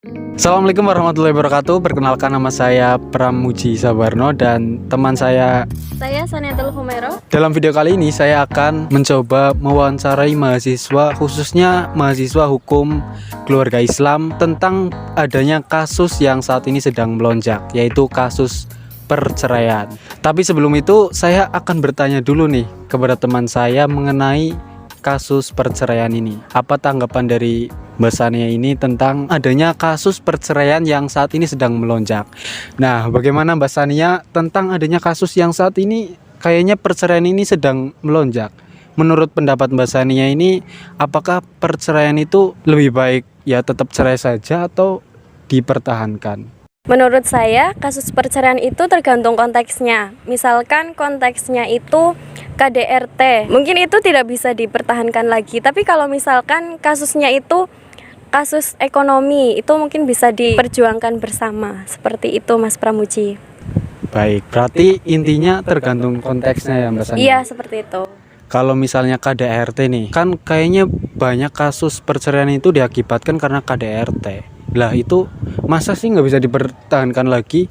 Assalamualaikum warahmatullahi wabarakatuh. Perkenalkan, nama saya Pramuji Sabarno dan teman saya Saniatul Humero. Dalam video kali ini saya akan mencoba mewawancarai mahasiswa, khususnya mahasiswa hukum keluarga Islam, tentang adanya kasus yang saat ini sedang melonjak, yaitu kasus perceraian. Tapi sebelum itu saya akan bertanya dulu nih kepada teman saya mengenai kasus perceraian ini. Apa tanggapan dari Mbak Sania ini tentang adanya kasus perceraian yang saat ini sedang melonjak? Nah, bagaimana Mbak Sania tentang adanya kasus yang saat ini kayaknya perceraian ini sedang melonjak? Menurut pendapat Mbak Sania ini, apakah perceraian itu lebih baik ya tetap cerai saja atau dipertahankan? Menurut saya, kasus perceraian itu tergantung konteksnya. Misalkan konteksnya itu KDRT, mungkin itu tidak bisa dipertahankan lagi. Tapi kalau misalkan kasusnya itu kasus ekonomi, itu mungkin bisa diperjuangkan bersama. Seperti itu, Mas Pramuji. Baik, berarti intinya tergantung konteksnya ya Mbak Sania? Iya, seperti itu. Kalau misalnya KDRT nih, kan kayaknya banyak kasus perceraian itu diakibatkan karena KDRT. Lah itu masa sih nggak bisa dipertahankan lagi?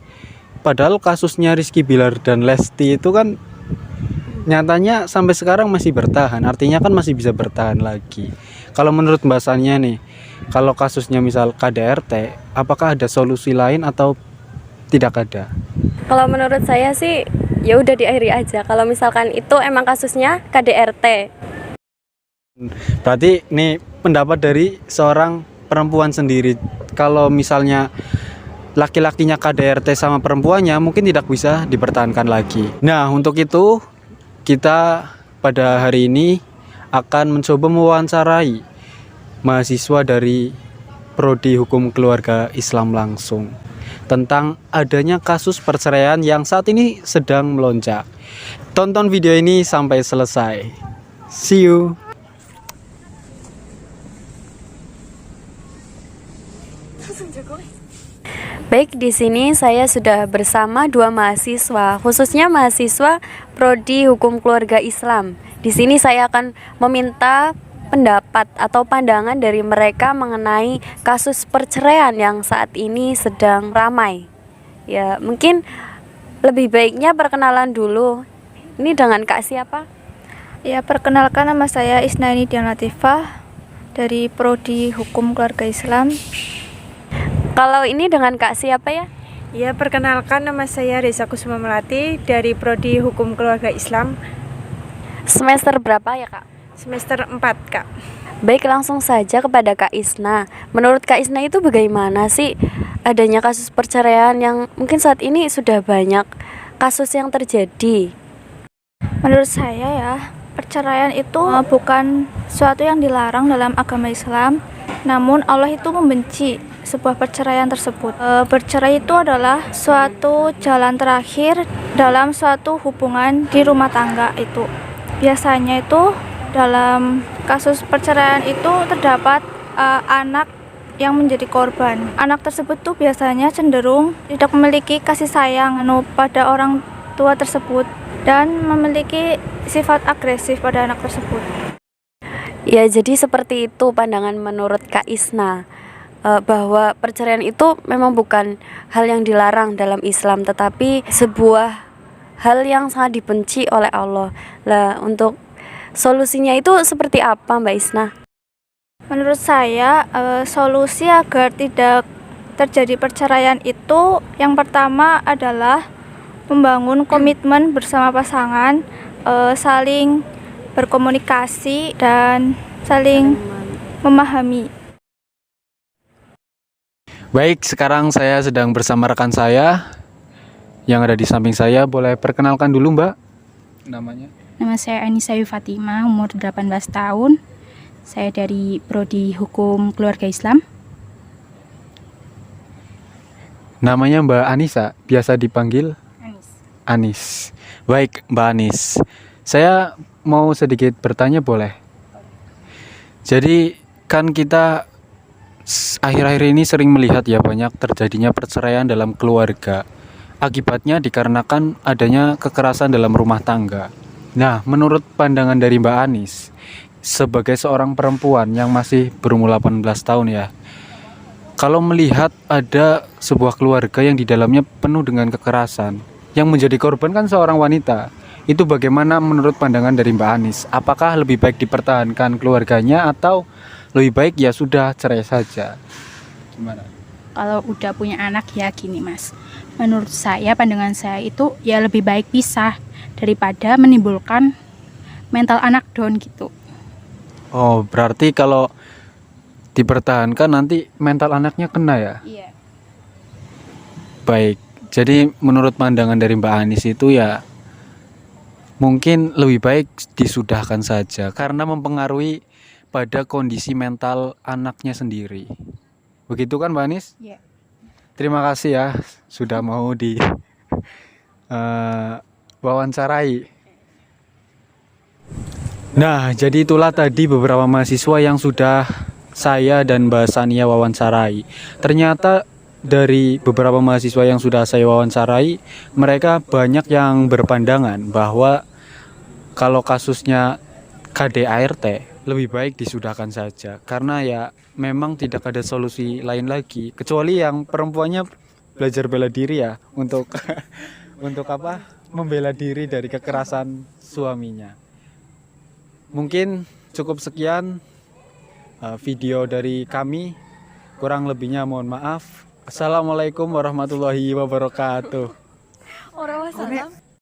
Padahal kasusnya Rizky Bilar dan Lesti itu kan nyatanya sampai sekarang masih bertahan. Artinya kan masih bisa bertahan lagi. Kalau menurut Mbak Sania nih, kalau kasusnya misal KDRT, apakah ada solusi lain atau tidak ada? Kalau menurut saya sih, ya udah diakhiri aja. Kalau misalkan itu emang kasusnya KDRT. Berarti nih pendapat dari seorang perempuan sendiri. Kalau misalnya laki-lakinya KDRT sama perempuannya mungkin tidak bisa dipertahankan lagi. Nah, untuk itu kita pada hari ini akan mencoba mewawancarai mahasiswa dari Prodi Hukum Keluarga Islam langsung tentang adanya kasus perceraian yang saat ini sedang melonjak. Tonton video ini sampai selesai. See you. Baik, di sini saya sudah bersama dua mahasiswa, khususnya mahasiswa Prodi Hukum Keluarga Islam. Di sini saya akan meminta pendapat atau pandangan dari mereka mengenai kasus perceraian yang saat ini sedang ramai. Ya, mungkin lebih baiknya perkenalan dulu. Ini dengan Kak siapa? Ya, perkenalkan, nama saya Isnani Dian Latifah dari Prodi Hukum Keluarga Islam. Kalau ini dengan Kak siapa ya? Ya, perkenalkan, nama saya Reza Kusuma Melati dari Prodi Hukum Keluarga Islam. Semester berapa ya Kak? Semester 4, Kak. Baik, langsung saja kepada Kak Isna. Menurut Kak Isna itu bagaimana sih adanya kasus perceraian yang mungkin saat ini sudah banyak kasus yang terjadi? Menurut saya ya, perceraian itu bukan suatu yang dilarang dalam agama Islam, namun Allah itu membenci sebuah perceraian tersebut. Bercerai itu adalah suatu jalan terakhir dalam suatu hubungan di rumah tangga itu. Biasanya itu dalam kasus perceraian itu terdapat anak yang menjadi korban. Anak tersebut tuh biasanya cenderung tidak memiliki kasih sayang pada orang tua tersebut dan memiliki sifat agresif pada anak tersebut. Ya, jadi seperti itu pandangan menurut Kak Isna, bahwa perceraian itu memang bukan hal yang dilarang dalam Islam, tetapi sebuah hal yang sangat dibenci oleh Allah. Lah, untuk solusinya itu seperti apa Mbak Isna? Menurut saya, solusi agar tidak terjadi perceraian itu yang pertama adalah membangun komitmen bersama pasangan, saling berkomunikasi dan saling memahami. Baik, sekarang saya sedang bersama rekan saya yang ada di samping saya. Boleh perkenalkan dulu Mbak namanya? Nama saya Anissa Fatimah, umur 18 tahun. Saya dari Prodi Hukum Keluarga Islam. Namanya Mbak Anissa, biasa dipanggil? Anis. Baik Mbak Anis, saya mau sedikit bertanya boleh? Jadi kan kita akhir-akhir ini sering melihat ya banyak terjadinya perceraian dalam keluarga. Akibatnya dikarenakan adanya kekerasan dalam rumah tangga. Nah, menurut pandangan dari Mbak Anis, sebagai seorang perempuan yang masih berumur 18 tahun ya, kalau melihat ada sebuah keluarga yang di dalamnya penuh dengan kekerasan, yang menjadi korban kan seorang wanita, itu bagaimana menurut pandangan dari Mbak Anis? Apakah lebih baik dipertahankan keluarganya atau lebih baik ya sudah cerai saja? Gimana? Kalau udah punya anak ya gini Mas, menurut saya, pandangan saya itu ya lebih baik pisah daripada menimbulkan mental anak down gitu. Oh, berarti kalau dipertahankan nanti mental anaknya kena ya? Iya. Baik, jadi menurut pandangan dari Mbak Anis itu ya mungkin lebih baik disudahkan saja karena mempengaruhi pada kondisi mental anaknya sendiri. Begitu kan Mbak Anis? Iya. Terima kasih ya sudah mau di wawancarai. Nah, jadi itulah tadi beberapa mahasiswa yang sudah saya dan Mbak Sania wawancarai. Ternyata dari beberapa mahasiswa yang sudah saya wawancarai, mereka banyak yang berpandangan bahwa kalau kasusnya KDART lebih baik disudahkan saja karena ya memang tidak ada solusi lain lagi kecuali yang perempuannya belajar bela diri ya untuk untuk apa? Membela diri dari kekerasan suaminya. Mungkin cukup sekian video dari kami, kurang lebihnya mohon maaf. Assalamualaikum warahmatullahi wabarakatuh. Orang